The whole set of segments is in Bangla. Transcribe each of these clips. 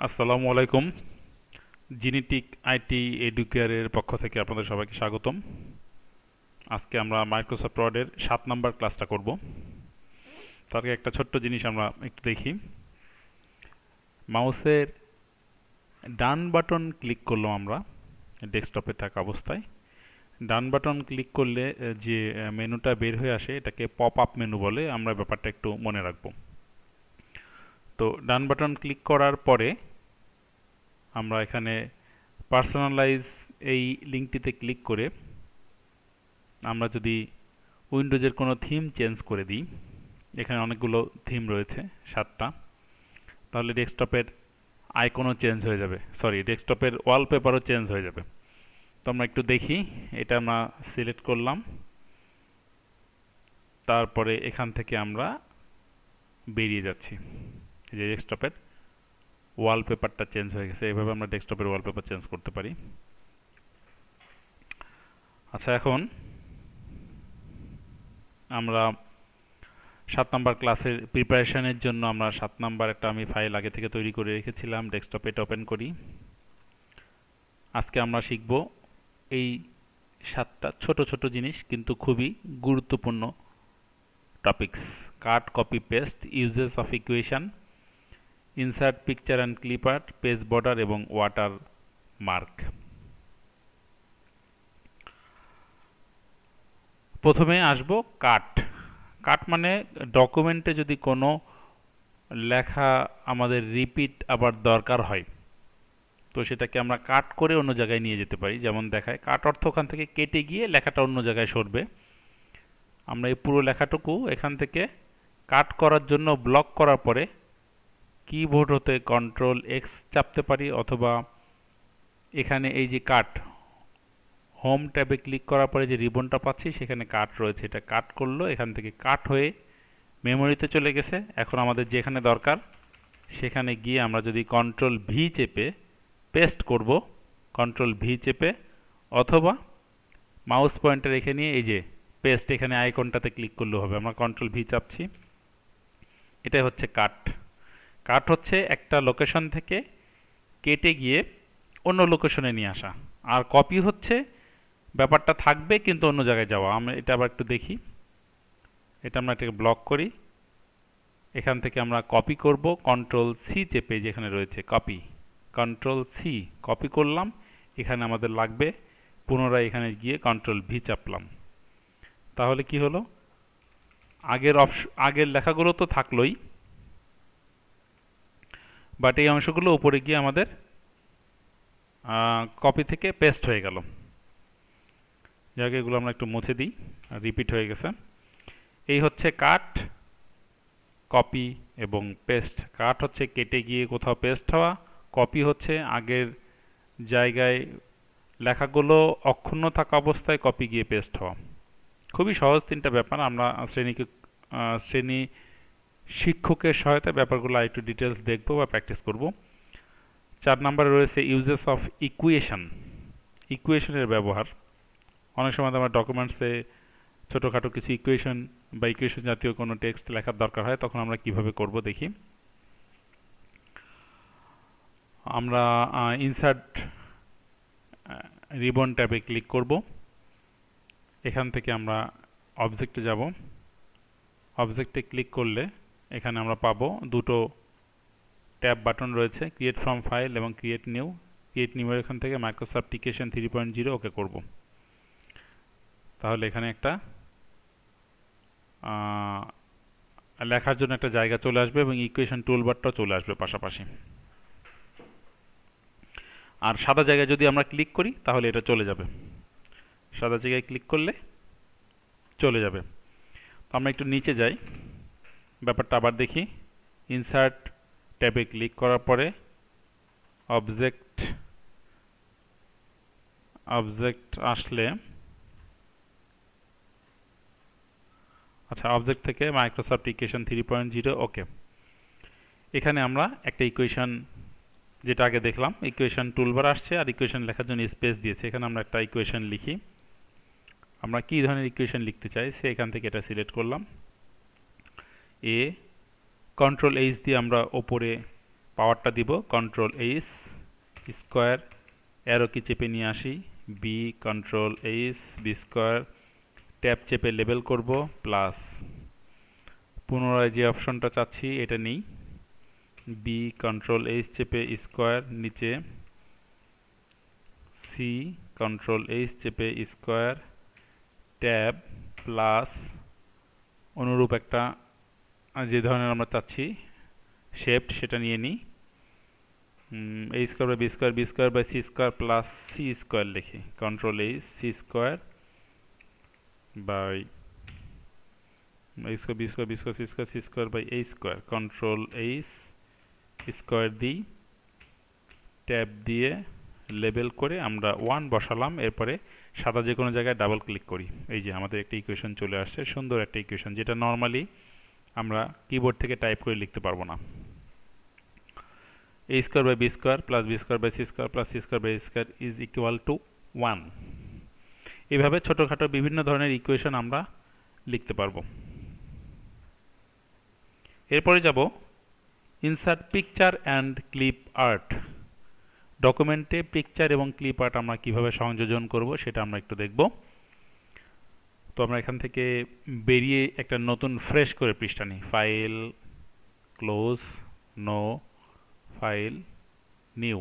আসসালামু আলাইকুম। জিনেটিক আইটি এডুকেয়ারের পক্ষ থেকে আপনাদের সবাইকে স্বাগতম। আজকে আমরা মাইক্রোসফট ওয়ার্ডের 7 নম্বর ক্লাসটা করব। তার আগে একটা ছোট্ট জিনিস আমরা একটু দেখি। মাউসের ডান বাটন ক্লিক করলাম আমরা ডেস্কটপে থাকা অবস্থায়। ডান বাটন ক্লিক করলে যে মেনুটা বের হয়ে আসে এটাকে পপ আপ মেনু বলে। আমরা ব্যাপারটা একটু মনে রাখব। তো ডান বাটন ক্লিক করার পরে আমরা এখানে পার্সোনালাইজ এই লিঙ্কটিতে ক্লিক করে আমরা যদি উইন্ডোজের কোনো থিম চেঞ্জ করে দিই, এখানে অনেকগুলো থিম রয়েছে 7টা, তাহলে ডেস্কটপের আইকনও চেঞ্জ হয়ে যাবে, ডেস্কটপের ওয়ালপেপারও চেঞ্জ হয়ে যাবে। তো আমরা একটু দেখি, এটা আমরা সিলেক্ট করলাম, তারপরে এখান থেকে আমরা বেরিয়ে যাচ্ছি। যে ডেস্কটপের ওয়ালপেপারটা চেঞ্জ হয়ে গেছে, এভাবে আমরা ডেস্কটপের ওয়ালপেপার চেঞ্জ করতে পারি। আচ্ছা, এখন আমরা 7 নম্বর ক্লাসের প্রিপারেশনের জন্য আমরা 7 নম্বর একটা আমি ফাইল আগে থেকে তৈরি করে রেখেছিলাম, ডেস্কটপে এটা ওপেন করি। আজকে আমরা শিখব এই 7টা ছোট ছোট জিনিস কিন্তু খুবই গুরুত্বপূর্ণ topics: cut, copy, paste, uses of equation, insert picture and clip art, page border এবং ওয়াটার মার্ক। প্রথমে আসবো কাট। কাট মানে ডকুমেন্টে যদি কোনো লেখা আমাদের রিপিট আবার দরকার হয়, তো সেটাকে আমরা কাট করে অন্য জায়গায় নিয়ে যেতে পারি। যেমন দেখায়, কাট অর্থ ওখান থেকে কেটে গিয়ে লেখাটা অন্য জায়গায় সরবে। আমরা এই পুরো লেখাটুকু এখান থেকে কাট করার জন্য ব্লক করার পরে কিবোর্ড হতে কন্ট্রোল এক্স চাপতে পারি, অথবা এখানে এই যে কাট হোম ট্যাবে ক্লিক করার পরে যে রিবনটা পাচ্ছি সেখানে কাট রয়েছে, এটা কাট করলো, এখান থেকে কাট হয়ে মেমোরিতে চলে গেছে। এখন আমাদের যেখানে দরকার সেখানে গিয়ে আমরা যদি কন্ট্রোল ভি চেপে পেস্ট করব, কন্ট্রোল ভি চেপে, অথবা মাউস পয়েন্টার রেখে নিয়ে এই যে পেস্ট এখানে আইকনটাতে ক্লিক করলেও হবে। আমরা কন্ট্রোল ভি চাপছি, এটাই হচ্ছে কাট। কাট হচ্ছে একটা লোকেশন থেকে কেটে গিয়ে অন্য লোকেশনে নিয়ে আসা, আর কপি হচ্ছে ব্যাপারটা থাকবে কিন্তু অন্য জায়গায় যাওয়া। আমরা এটা আবার একটু দেখি, এটা আমরা এটাকে ব্লক করি, এখান থেকে আমরা কপি করব, কন্ট্রোল সি চেপে যেখানে রয়েছে কপি, কন্ট্রোল সি কপি করলাম, এখানে আমাদের লাগবে, পুনরায় এখানে গিয়ে কন্ট্রোল ভি চাপলাম। তাহলে কি হলো, আগের লেখাগুলো তো থাকলোই, বাট এই অংশগুলো উপরে গিয়ে আমাদের কপি থেকে পেস্ট হয়ে গেল। যাকে এগুলো আমরা একটু মুছে দিই, রিপিট হয়ে গেছে। এই হচ্ছে কাট, কপি এবং পেস্ট। কাট হচ্ছে কেটে গিয়ে কোথাও পেস্ট হওয়া, কপি হচ্ছে আগের জায়গায় লেখাগুলো অক্ষুণ্ণ থাকা অবস্থায় কপি গিয়ে পেস্ট হওয়া। খুবই সহজ 3টা ব্যাপার। আমরা শ্রেণী শিক্ষকের সহায়তায় ব্যাপারগুলো একটু ডিটেলস দেখব বা প্র্যাকটিস করব। 4 নম্বরে রয়েছে ইউজেস অফ ইকুয়েশন। ইকুয়েশনের ব্যবহার। অনেক সময় আমার ডকুমেন্টসে ছোটোখাটো কিছু ইকুয়েশন বা ইকুয়েশন জাতীয় কোনো টেক্সট লেখার দরকার হয়, তখন আমরা কিভাবে করব দেখি। আমরা ইনসার্ট রিবন ট্যাবে ক্লিক করব, এখান থেকে আমরা অবজেক্টে যাব। অবজেক্টে ক্লিক করলে এখানে আমরা পাবো দুটো ট্যাব বাটন রয়েছে, ক্রিয়েট ফ্রম ফাইল এবং ক্রিয়েট নিউ। ক্রিয়েট নিউ এখান থেকে মাইক্রোসফট অ্যাপ্লিকেশন 3.0 ওকে করব। তাহলে এখানে একটা লেখার জন্য একটা জায়গা চলে আসবে এবং ইকুয়েশন টুলবারটাও চলে আসবে পাশাপাশি। আর সাদা জায়গায় যদি আমরা ক্লিক করি তাহলে এটা চলে যাবে, সাদা জায়গায় ক্লিক করলে চলে যাবে। তো আমরা একটু নিচে যাই, ব্যাপারটা আবার দেখি। ইনসার্ট ট্যাবে ক্লিক করার পরে অবজেক্ট আসলে, আচ্ছা, অবজেক্ট থেকে মাইক্রোসফট অ্যাপ্লিকেশন 3.0 ওকে। এখানে আমরা একটা ইকুয়েশন, যেটা আগে দেখলাম, ইকুয়েশন টুলবার আসছে আর ইকুয়েশন লেখার জন্য স্পেস দিয়েছে। এখানে আমরা একটা ইকুয়েশন লিখি। আমরা কী ধরনের ইকুয়েশন লিখতে চাই সে এখান থেকে এটা সিলেক্ট করলাম। কন্ট্রোল এইচ দিয়ে আমরা ওপরে পাওয়ারটা দিব কন্ট্রোল এইচ স্কোয়ার, অ্যারো কি চেপে নিয়ে আসি, B control H B square, tab চেপে লেবেল করব প্লাস, পুনরায় যে অপশনটা চাচ্ছি এটা নেই, বি কন্ট্রোল এইচ চেপে স্কোয়ার নিচে, সি কন্ট্রোল এইচ চেপে স্কোয়ার, ট্যাব প্লাস অনুরূপ একটা যে ধরনের আমরা চাচ্ছি শেপ সেটা নিয়ে নিই, a square by B square by C square plus C square লিখি, control H C square by a square B square C square by a square, control H square দিই, ট্যাব দিয়ে লেবেল করে আমরা 1 বসালাম, এরপরে সাদা যে কোনো জায়গায় ডাবল ক্লিক করি, এই যে আমাদের একটা ইকুয়েশন চলে আসছে, সুন্দর একটা ইকুয়েশন যেটা নর্মালি আমরা কিবোর্ড থেকে টাইপ করে লিখতে পারবো না। a square by B square plus b square by C square plus C square by square is equal to 1। এভাবে ছোটোখাটো বিভিন্ন ধরনের ইকুয়েশন আমরা লিখতে পারবো। এরপরে যাব insert picture and clip art. ডকুমেন্টে পিকচার এবং ক্লিপ আর্ট আমরা কিভাবে সংযোজন করব সেটা আমরা একটু দেখব। তো আমরা এখান থেকে বেরিয়ে একটা নতুন ফ্রেশ করে পৃষ্ঠা নিই, file close, no, file new,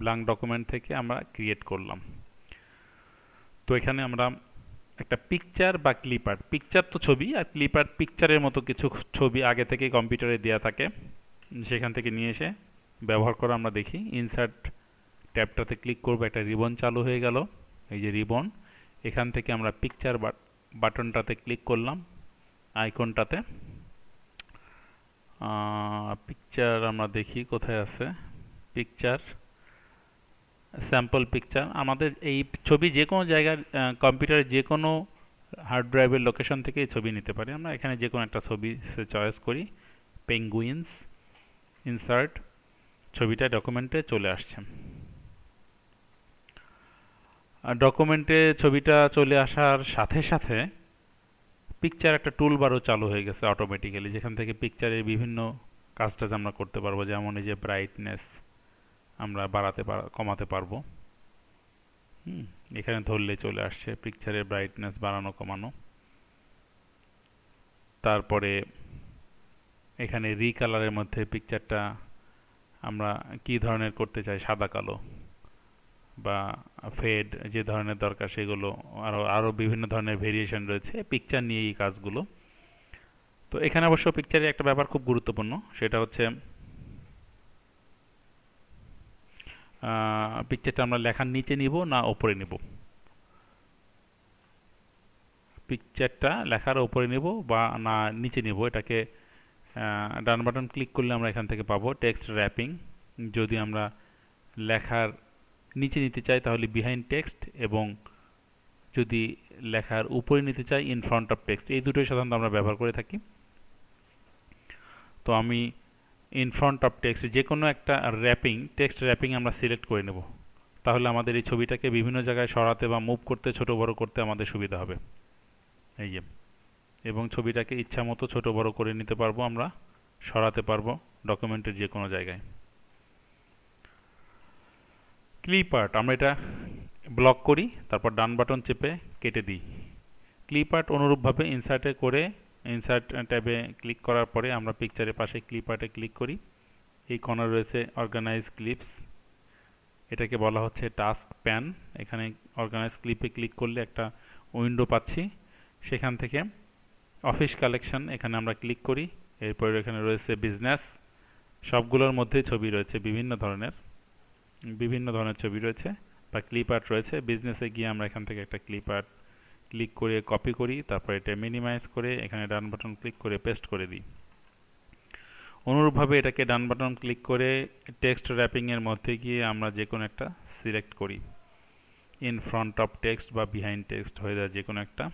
blank document থেকে আমরা ক্রিয়েট করলাম। তো এখানে আমরা একটা পিকচার বা ক্লিপ আর্ট, পিকচার তো ছবি আর ক্লিপ আর্ট পিকচারের মতো কিছু ছবি আগে থেকে কম্পিউটারে দেওয়া থাকে, সেখান থেকে নিয়ে এসে ব্যবহার করে আমরা দেখি। ইনসার্ট ট্যাবটাতে ক্লিক করব, একটা রিবন চালু হয়ে গেল, এই যে রিবন, এখান থেকে আমরা পিকচার বাটনটাতে ক্লিক করলাম, আইকনটাতে পিকচার আমরা দেখি কোথায় আছে, পিকচার স্যাম্পল পিকচার। আমাদের এই ছবি যে কোনো জায়গার কম্পিউটারে যে কোনো হার্ড ড্রাইভের লোকেশন থেকে এই ছবি নিতে পারি। আমরা এখানে যে কোনো একটা ছবি চয়েস করি, পেঙ্গুইনস, ইনসার্ট, ছবিটা ডকুমেন্টে চলে আসছে। ডকুমেন্টে ছবিটা চলে আসার সাথে সাথে পিকচার একটা টুলবারও চালু হয়ে গেছে অটোমেটিক্যালি, যেখান থেকে পিকচারের বিভিন্ন কাজটাজ আমরা করতে পারবো, যেমন এই যে ব্রাইটনেস আমরা বাড়াতে কমাতে পারবো। এখানে ধরলে চলে আসছে পিকচারের ব্রাইটনেস বাড়ানো কমানো। তারপরে এখানে রিকালারের মধ্যে পিকচারটা আমরা কি ধরনের করতে চাই, সাদা কালো বা ফেড যে ধরনের দরকার সেগুলো, আরও বিভিন্ন ধরনের ভেরিয়েশন রয়েছে পিকচার নিয়ে এই কাজগুলো। তো এখানে অবশ্য পিকচারের একটা ব্যাপার খুব গুরুত্বপূর্ণ, সেটা হচ্ছে পিকচারটা আমরা লেখার নিচে নিব না ওপরে নিব। পিকচারটা লেখার ওপরে নিব বা না নিচে নিব, এটাকে ডান বাটন ক্লিক করলে আমরা এখান থেকে পাবো টেক্সট র্যাপিং। যদি আমরা লেখার নিচে নিতে চাই তাহলে বিহাইন্ড টেক্সট, এবং যদি লেখার উপরে নিতে চাই ইন ফ্রন্ট অফ টেক্সট। এই দুটোই সাধারণত আমরা ব্যবহার করে থাকি। তো আমি ইন ফ্রন্ট অফ টেক্সট যে কোনো একটা র্যাপিং, টেক্সট র্যাপিং আমরা সিলেক্ট করে নেব, তাহলে আমাদের এই ছবিটাকে বিভিন্ন জায়গায় সরাতে বা মুভ করতে, ছোট বড় করতে আমাদের সুবিধা হবে। এই যে, এবং ছবিটাকে ইচ্ছা মতো ছোট বড় করে নিতে পারবো, আমরা সরাতে পারবো ডকুমেন্টের যে কোনো জায়গায়। ক্লিপ আর্ট আমরা এটা ব্লক করি, তারপর ডান বাটন চেপে কেটে দিই। ক্লিপ আর্ট অনুরূপভাবে ইনসার্টে করে, ইনসার্ট ট্যাবে ক্লিক করার পরে আমরা পিকচারের পাশে ক্লিপ আর্টে ক্লিক করি। এই কর্নার রয়েছে অর্গানাইজ ক্লিপস, এটাকে বলা হচ্ছে টাস্ক প্যান। এখানে অর্গানাইজ ক্লিপে ক্লিক করলে একটা উইন্ডো পাচ্ছি, সেখান থেকে অফিস কালেকশন এখানে আমরা ক্লিক করি। এরপরে এখানে রয়েছে বিজনেস, সবগুলোর মধ্যেই ছবি রয়েছে, বিভিন্ন ধরনের ছবি রয়েছে বা ক্লিপ আর্ট রয়েছে। বিজনেসে গিয়ে আমরা এখান থেকে একটা ক্লিপ আর্ট ক্লিক করে কপি করি, তারপর এটা মিনিমাইজ করে এখানে ডান বাটন ক্লিক করে পেস্ট করে দিই। অনুরূপভাবে এটাকে ডান বাটন ক্লিক করে টেক্সট র্যাপিংয়ের মধ্যে গিয়ে আমরা যে কোনো একটা সিলেক্ট করি, ইন ফ্রন্ট অফ টেক্সট বা বিহাইন্ড টেক্সট হয়ে যায় যে কোনো একটা,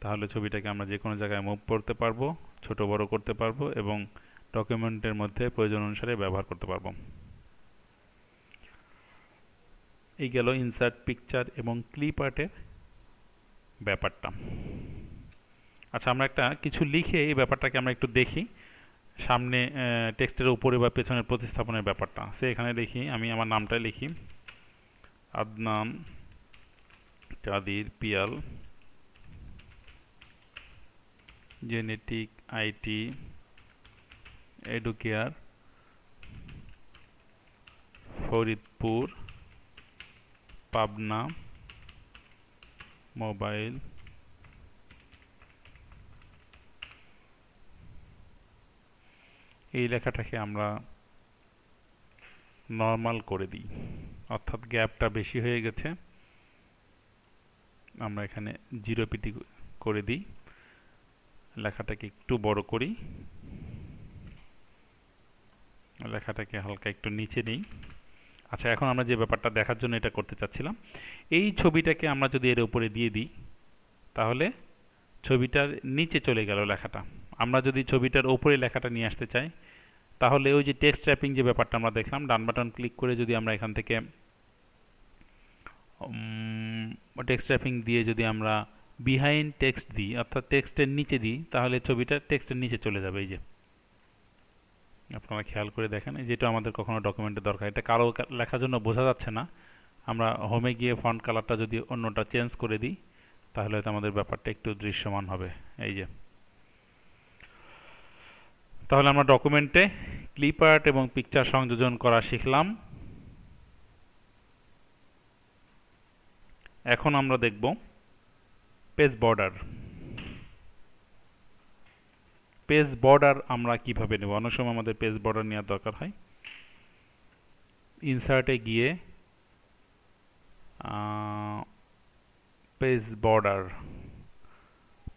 তাহলে ছবিটাকে আমরা যে কোনো জায়গায় মুভ করতে পারবো, ছোট বড় করতে পারবো এবং ডকুমেন্টের মধ্যে প্রয়োজন অনুসারে ব্যবহার করতে পারবো। এই গেল ইনসার্ট পিকচার এবং ক্লিপ আর্টের ব্যাপারটা। আচ্ছা, আমরা একটা কিছু লিখে এই ব্যাপারটাকে আমরা একটু দেখি সামনে টেক্সটের উপরে বা পেছনের প্রতিস্থাপনের ব্যাপারটা সে এখানে লিখি, আমি আমার নামটাই লিখি Adnan Kadir Piyal, genetic IT educare Faridpur Pabna mobile এই লেখাটাকে আমরা নর্মাল করে দিই, অর্থাৎ গ্যাপটা বেশি হয়ে গেছে, আমরা এখানে 0 পিটি করে দিই, লেখাটাকে একটু বড় করি, লেখাটাকে হালকা একটু নিচে নিই। আচ্ছা, এখন আমরা যে ব্যাপারটা দেখার জন্য এটা করতে চাচ্ছিলাম, এই ছবিটাকে আমরা যদি এর উপরে দিয়ে দিই তাহলে ছবিটার নিচে চলে গেল লেখাটা। আমরা যদি ছবিটার উপরে লেখাটা নিয়ে আসতে চাই তাহলে ওই যে টেক্সট র্যাপিং যে ব্যাপারটা আমরা দেখলাম, ডান বাটন ক্লিক করে যদি আমরা এখান থেকে টেক্সট র্যাপিং দিয়ে যদি আমরা বিহাইন্ড টেক্সট দিই, অর্থাৎ টেক্সটের নিচে দিই, তাহলে ছবিটা টেক্সটের নিচে চলে যাবে। এই যে আপনারা খেয়াল করে দেখেন, যেটা আমাদের কখনো ডকুমেন্টের দরকার, এটা কালো লেখার জন্য বোঝা যাচ্ছে না, আমরা হোমে গিয়ে ফন্ট কালারটা যদি অন্যটা চেঞ্জ করে দিই তাহলে হয়তো আমাদের ব্যাপারটা একটু দৃশ্যমান হবে। এই যে, তাহলে আমরা ডকুমেন্টে ক্লিপ আর্ট এবং পিকচার সংযোজন করা শিখলাম। এখন আমরা দেখব পেজ বর্ডার। পেজ বর্ডার আমরা কিভাবে নেব? অনেক সময় আমাদের পেজ বর্ডার নেওয়ার দরকার হয়। ইনসার্টে গিয়ে পেজ বর্ডার,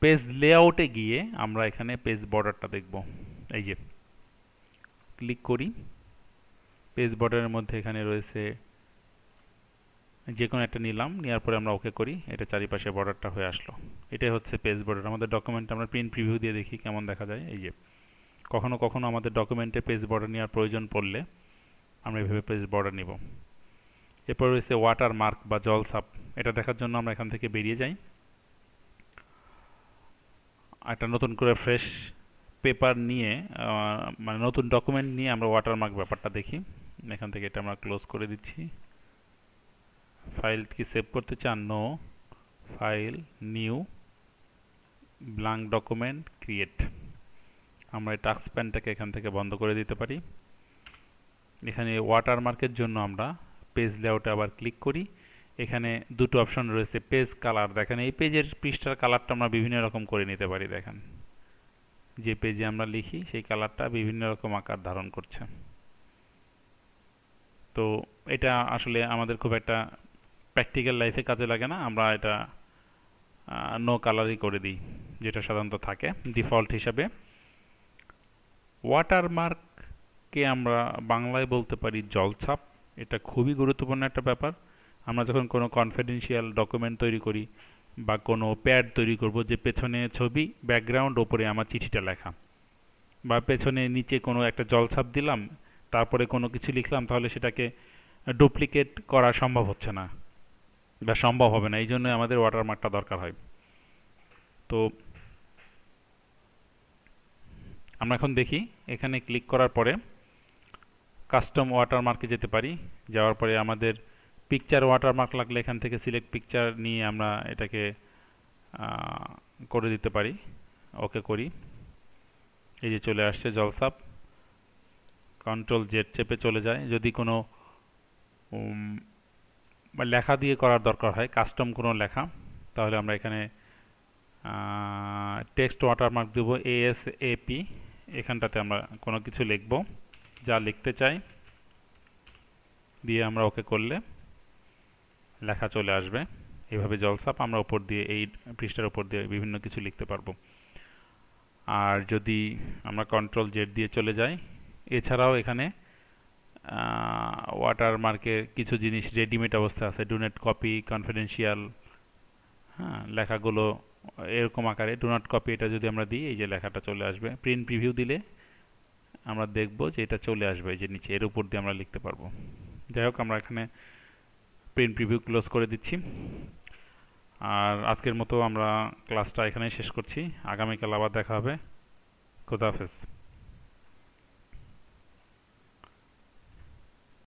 পেজ লেআউটে গিয়ে আমরা এখানে পেজ বর্ডারটা দেখব। এই যে ক্লিক করি, পেজ বর্ডারের মধ্যে এখানে রয়েছে যে কোনো একটা নিলাম, নেওয়ার পরে আমরা ওকে করি, এটা চারিপাশে বর্ডারটা হয়ে আসলো। এটাই হচ্ছে পেজ বর্ডার। আমাদের ডকুমেন্টে আমরা প্রিন্ট প্রিভিউ দিয়ে দেখি কেমন দেখা যায়। এই যে কখনো কখনো আমাদের ডকুমেন্টে পেজ বর্ডার নেওয়ার প্রয়োজন পড়লে আমরা এভাবে পেজ বর্ডার নিব। এরপর রয়েছে ওয়াটার মার্ক বা জল ছাপ, এটা দেখার জন্য আমরা এখান থেকে বেরিয়ে যাই, একটা নতুন করে ফ্রেশ পেপার নিয়ে মানে নতুন ডকুমেন্ট নিয়ে আমরা ওয়াটার মার্ক ব্যাপারটা দেখি। এখান থেকে এটা আমরা ক্লোজ করে দিচ্ছি। ফাইল কি সেভ করতে চান? No, file new blank document create. আমরা এই টাস্ক প্যানটাকে এখান থেকে বন্ধ করে দিতে পারি। এখানে ওয়াটার মার্কের জন্য আমরা পেজ লেআউটে আবার ক্লিক করি, এখানে দুটো অপশন রয়েছে, পেজ কালার। দেখেন এই পেজের পৃষ্ঠার কালারটা আমরা বিভিন্ন রকম করে নিতে পারি। দেখেন যে পেজে আমরা লিখি সেই কালারটা বিভিন্ন রকম আকার ধারণ করছে। তো এটা আসলে আমাদের খুব একটা প্র্যাকটিক্যাল লাইফে কাজে লাগে না, আমরা এটা নো কালারই করে দিই, যেটা সাধারণত থাকে ডিফল্ট হিসাবে। ওয়াটারমার্ককে আমরা বাংলায় বলতে পারি জলছাপ। এটা খুবই গুরুত্বপূর্ণ একটা ব্যাপার। আমরা যখন কোনো কনফিডেন্সিয়াল ডকুমেন্ট তৈরি করি বা কোনো প্যাড তৈরি করব, যে পেছনে ছবি, ব্যাকগ্রাউন্ড, ওপরে আমার চিঠিটা লেখা, বা পেছনে নিচে কোনো একটা জলছাপ দিলাম, তারপরে কোনো কিছু লিখলাম, তাহলে সেটাকে ডুপ্লিকেট করা সম্ভব হচ্ছে না বা সম্ভব হবে না। এই জন্য আমাদের ওয়াটারমার্কটা দরকার হয়। তো আমরা এখন দেখি, এখানে ক্লিক করার পরে কাস্টম ওয়াটারমার্কে যেতে পারি। যাওয়ার পরে আমাদের পিকচার ওয়াটারমার্ক লাগলে এখান থেকে সিলেক্ট পিকচার নিয়ে আমরা এটাকে করে দিতে পারি। ওকে করি, এই যে চলে আসছে জলছাপ। কন্ট্রোল জেড চেপে চলে যায়। যদি কোনো লেখা দিয়ে করার দরকার হয়, কাস্টম কোনো লেখা, তাহলে আমরা এখানে টেক্সট ওয়াটারমার্ক দেব ASAP। এখানটাতে আমরা কোনো কিছু লিখব, যা লিখতে চাই, দিয়ে আমরা ওকে করলে লেখা চলে আসবে। এইভাবে জলছাপ আমরা উপর দিয়ে, এই পৃষ্ঠার উপর দিয়ে বিভিন্ন কিছু লিখতে পারবো। আর যদি আমরা কন্ট্রোল জেড দিয়ে চলে যাই, এছাড়াও এখানে ওয়াটারমার্কে কিছু জিনিস রেডিমেড অবস্থা আছে, ডু নট কপি, কনফিডেন্সিয়াল, হ্যাঁ, লেখাগুলো এরকম আকারে ডু নট কপি, এটা যদি আমরা দিই এই যে লেখাটা চলে আসবে। প্রিন্ট প্রিভিউ দিলে আমরা দেখব যে এটা চলে আসবে, এই যে নিচে, এর উপর দিয়ে আমরা লিখতে পারবো। যাই হোক, আমরা এখানে প্রিন্ট প্রিভিউ ক্লোজ করে দিচ্ছি। আর আজকের মতো আমরা ক্লাসটা এখানেই শেষ করছি। আগামীকাল আবার দেখা হবে। খোদা হাফেজ।